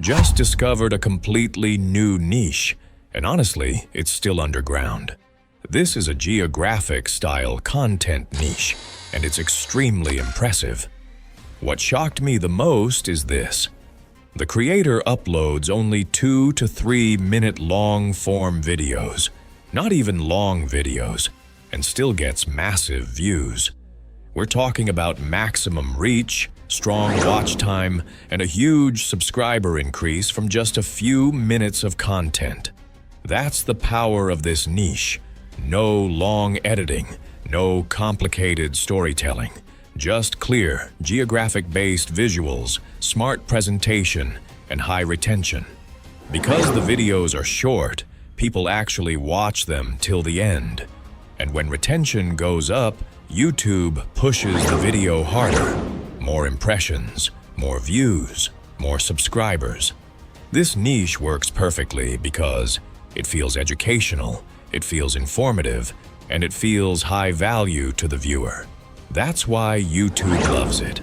just discovered a completely new niche, and honestly, it's still underground. This is a geographic-style content niche, and it's extremely impressive. What shocked me the most is this. The creator uploads only 2 to 3 minute long-form videos, not even long videos, and still gets massive views. We're talking about maximum reach, strong watch time, and a huge subscriber increase from just a few minutes of content. That's the power of this niche. No long editing, no complicated storytelling, just clear, geographic-based visuals, smart presentation, and high retention. Because the videos are short, people actually watch them till the end. And when retention goes up, YouTube pushes the video harder. More impressions, more views, more subscribers. This niche works perfectly because it feels educational, it feels informative, and it feels high value to the viewer. That's why YouTube loves it.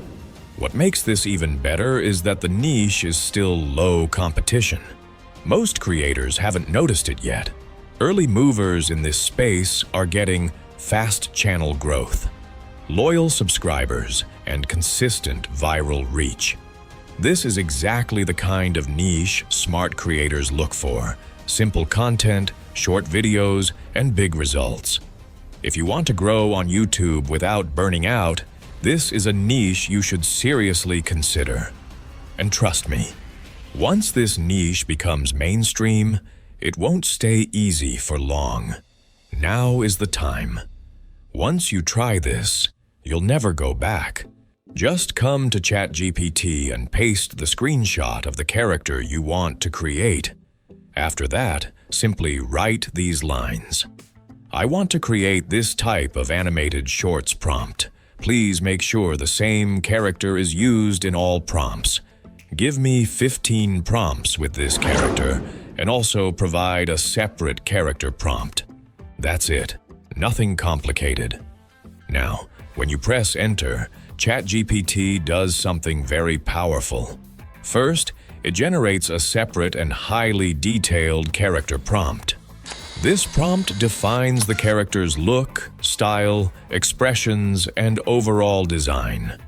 What makes this even better is that the niche is still low competition. Most creators haven't noticed it yet. Early movers in this space are getting fast channel growth, loyal subscribers, and consistent viral reach. This is exactly the kind of niche smart creators look for: simple content, short videos, and big results. If you want to grow on YouTube without burning out, this is a niche you should seriously consider. And trust me, once this niche becomes mainstream, it won't stay easy for long. Now is the time. Once you try this, you'll never go back. Just come to ChatGPT and paste the screenshot of the character you want to create. After that, simply write these lines. I want to create this type of animated shorts prompt. Please make sure the same character is used in all prompts. Give me 15 prompts with this character, and also provide a separate character prompt. That's it. Nothing complicated. Now, when you press enter, ChatGPT does something very powerful. First, it generates a separate and highly detailed character prompt. This prompt defines the character's look, style, expressions, and overall design.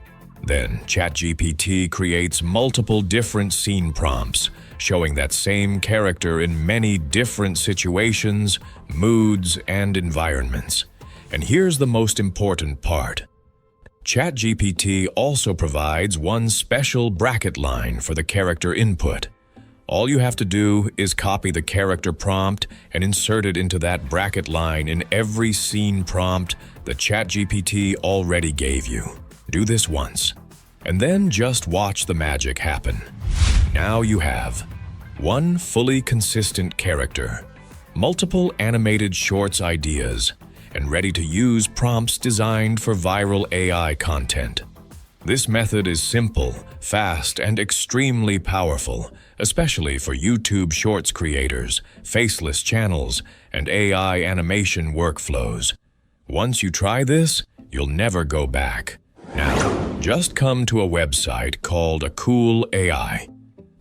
Then, ChatGPT creates multiple different scene prompts, showing that same character in many different situations, moods, and environments. And here's the most important part. ChatGPT also provides one special bracket line for the character input. All you have to do is copy the character prompt and insert it into that bracket line in every scene prompt that ChatGPT already gave you. Do this once, and then just watch the magic happen. Now you have one fully consistent character, multiple animated shorts ideas, and ready-to-use prompts designed for viral AI content. This method is simple, fast, and extremely powerful, especially for YouTube Shorts creators, faceless channels, and AI animation workflows. Once you try this, you'll never go back. Now, just come to a website called Akool AI.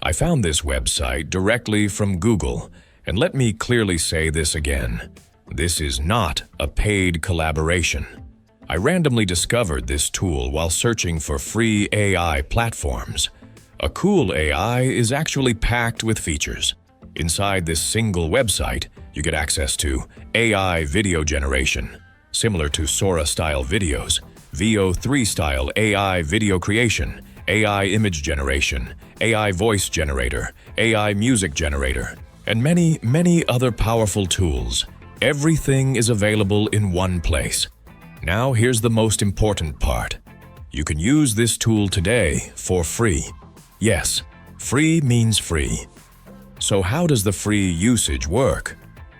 I found this website directly from Google, and let me clearly say this again. This is not a paid collaboration. I randomly discovered this tool while searching for free AI platforms. Akool AI is actually packed with features. Inside this single website, you get access to AI video generation, similar to Sora-style videos, VO3-style AI video creation, AI image generation, AI voice generator, AI music generator, and many, many other powerful tools. Everything is available in one place. Now here's the most important part. You can use this tool today for free. Yes, free means free. So how does the free usage work?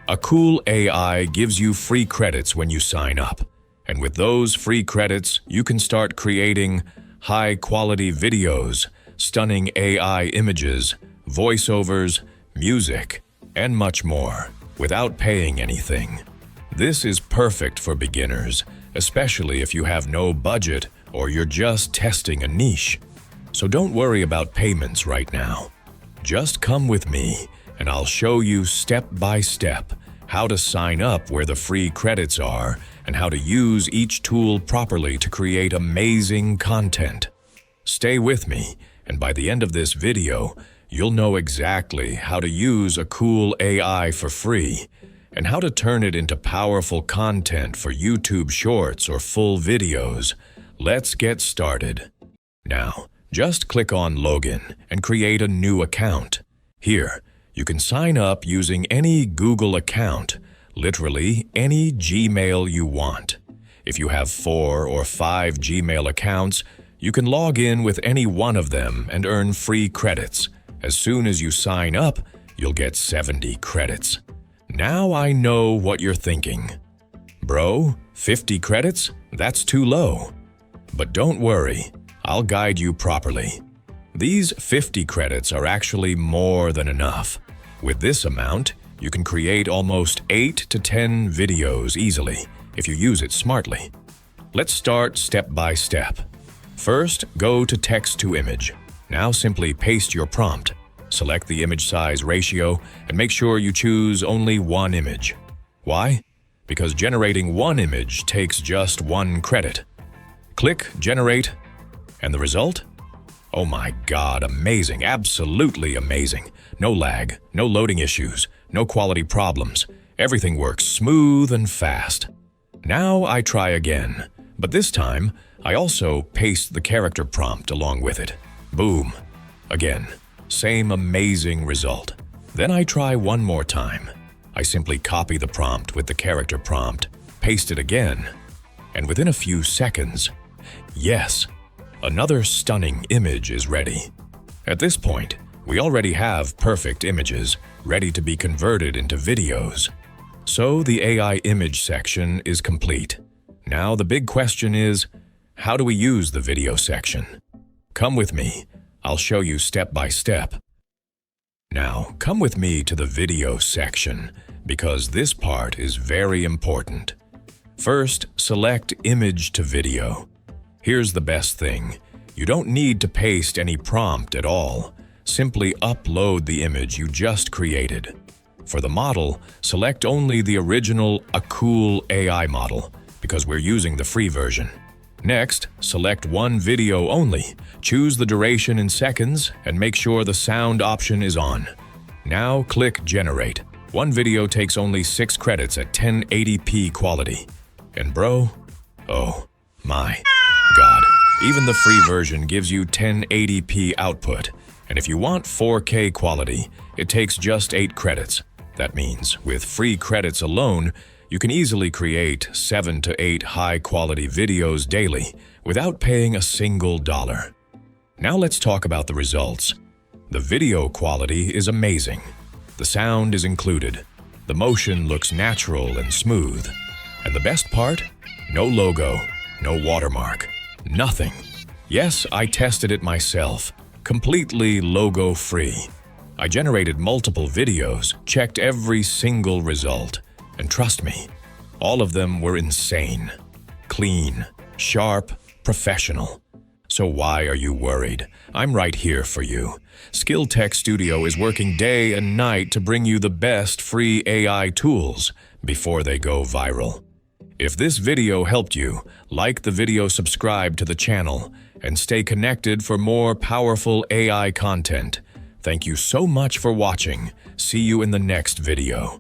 Akool AI gives you free credits when you sign up. And with those free credits, you can start creating high-quality videos, stunning AI images, voiceovers, music, and much more, without paying anything. This is perfect for beginners, especially if you have no budget or you're just testing a niche. So don't worry about payments right now. Just come with me, and I'll show you step by step how to sign up where the free credits are and how to use each tool properly to create amazing content. Stay with me, and by the end of this video, you'll know exactly how to use Akool AI for free and how to turn it into powerful content for YouTube Shorts or full videos. Let's get started. Now, just click on Login and create a new account. Here, you can sign up using any Google account, literally any Gmail you want. If you have 4 or 5 Gmail accounts, you can log in with any one of them and earn free credits. As soon as you sign up, you'll get 70 credits. Now I know what you're thinking. Bro, 50 credits? That's too low. But don't worry, I'll guide you properly. These 50 credits are actually more than enough. With this amount, you can create almost 8 to 10 videos easily if you use it smartly. Let's start step by step. First, go to text to image. Now simply paste your prompt. Select the image size ratio and make sure you choose only one image. Why? Because generating one image takes just 1 credit. Click Generate, and the result? Oh my God, amazing, absolutely amazing. No lag, no loading issues, no quality problems. Everything works smooth and fast. Now I try again, but this time I also paste the character prompt along with it. Boom. Again, same amazing result. Then I try one more time. I simply copy the prompt with the character prompt, paste it again, and within a few seconds, yes, another stunning image is ready. At this point, we already have perfect images ready to be converted into videos. So the AI image section is complete. Now the big question is, how do we use the video section? Come with me. I'll show you step by step. Now, come with me to the video section because this part is very important. First, select Image to Video. Here's the best thing. You don't need to paste any prompt at all. Simply upload the image you just created. For the model, select only the original Akool AI model because we're using the free version. Next, select one video only. Choose the duration in seconds and make sure the sound option is on. Now click Generate. One video takes only 6 credits at 1080p quality. And bro, oh my God, even the free version gives you 1080p output. And if you want 4K quality, it takes just 8 credits. That means with free credits alone, you can easily create 7 to 8 high-quality videos daily without paying a single dollar. Now let's talk about the results. The video quality is amazing. The sound is included. The motion looks natural and smooth. And the best part? No logo, no watermark, nothing. Yes, I tested it myself, completely logo-free. I generated multiple videos, checked every single result. And trust me, all of them were insane. Clean, sharp, professional. So why are you worried? I'm right here for you. Skill Tech Studio is working day and night to bring you the best free AI tools before they go viral. If this video helped you, like the video, subscribe to the channel, and stay connected for more powerful AI content. Thank you so much for watching. See you in the next video.